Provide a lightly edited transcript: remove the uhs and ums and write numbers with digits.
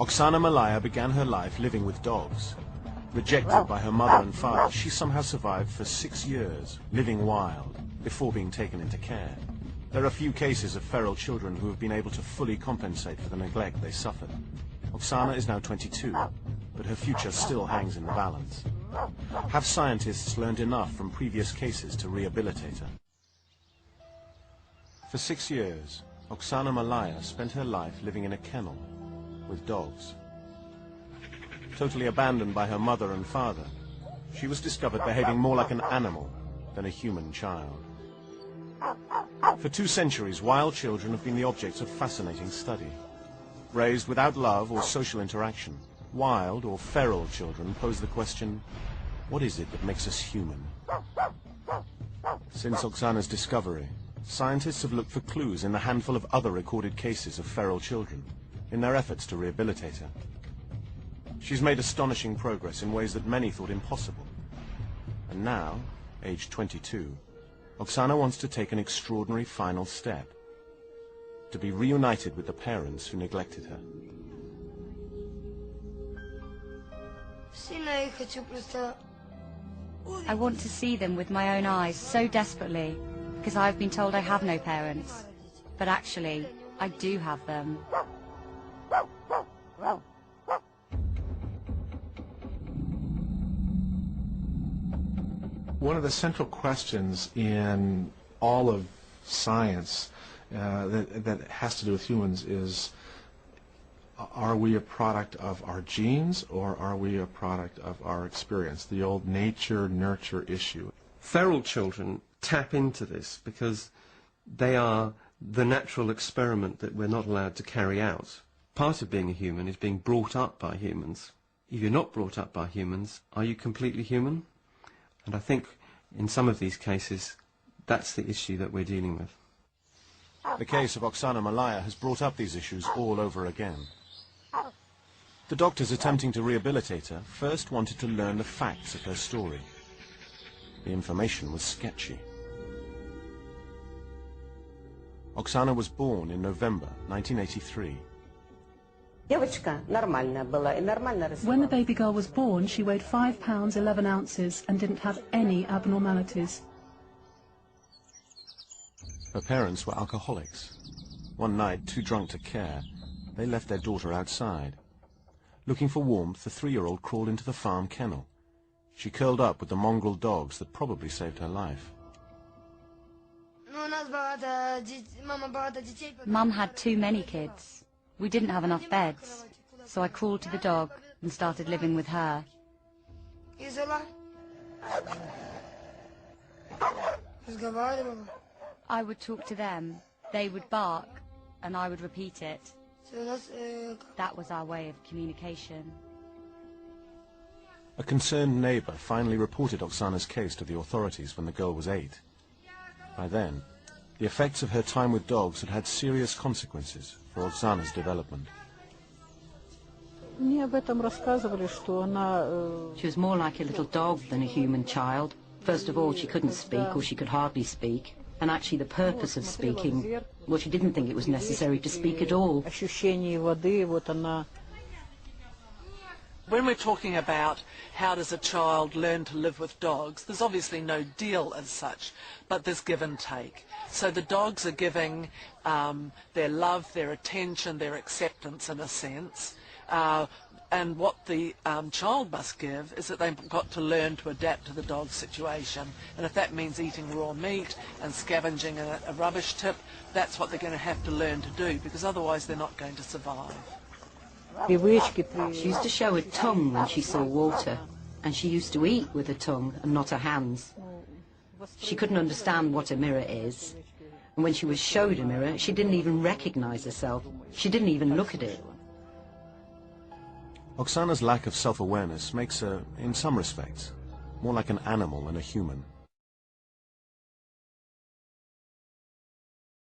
Oksana Malaya began her life living with dogs. Rejected by her mother and father, she somehow survived for 6 years, living wild, before being taken into care. There are few cases of feral children who have been able to fully compensate for the neglect they suffered. Oksana is now 22, but her future still hangs in the balance. Have scientists learned enough from previous cases to rehabilitate her? For 6 years, Oksana Malaya spent her life living in a kennel with dogs. Totally abandoned by her mother and father, she was discovered behaving more like an animal than a human child. For 2 centuries, wild children have been the objects of fascinating study. Raised without love or social interaction, wild or feral children pose the question, what is it that makes us human? Since Oksana's discovery, scientists have looked for clues in the handful of other recorded cases of feral children in their efforts to rehabilitate her. She's made astonishing progress in ways that many thought impossible. And now, aged 22, Oksana wants to take an extraordinary final step, to be reunited with the parents who neglected her. I want to see them with my own eyes so desperately, because I've been told I have no parents. But actually, I do have them. One of the central questions in all of science that has to do with humans is, are we a product of our genes or are we a product of our experience? The old nature-nurture issue. Feral children tap into this because they are the natural experiment that we're not allowed to carry out. Part of being a human is being brought up by humans. If you're not brought up by humans, are you completely human? And I think in some of these cases, that's the issue that we're dealing with. The case of Oksana Malaya has brought up these issues all over again. The doctors attempting to rehabilitate her first wanted to learn the facts of her story. The information was sketchy. Oksana was born in November 1983. When the baby girl was born, she weighed 5 pounds 11 ounces and didn't have any abnormalities. Her parents were alcoholics. One night, too drunk to care, they left their daughter outside. Looking for warmth, the 3-year-old crawled into the farm kennel. She curled up with the mongrel dogs that probably saved her life. Mum had too many kids. We didn't have enough beds, so I crawled to the dog and started living with her. I would talk to them, they would bark, and I would repeat it. That was our way of communication. A concerned neighbor finally reported Oksana's case to the authorities when the girl was 8. By then, the effects of her time with dogs had had serious consequences for Oksana's development. She was more like a little dog than a human child. First of all, she couldn't speak, or she could hardly speak. And actually the purpose of speaking, well, she didn't think it was necessary to speak at all. When we're talking about how does a child learn to live with dogs, there's obviously no deal as such, but there's give and take. So the dogs are giving their love, their attention, their acceptance in a sense, and what the child must give is that they've got to learn to adapt to the dog's situation. And if that means eating raw meat and scavenging a rubbish tip, that's what they're going to have to learn to do, because otherwise they're not going to survive. She used to show her tongue when she saw water, and she used to eat with her tongue and not her hands. She couldn't understand what a mirror is, and when she was showed a mirror, she didn't even recognize herself. She didn't even look at it. Oksana's lack of self-awareness makes her, in some respects, more like an animal than a human.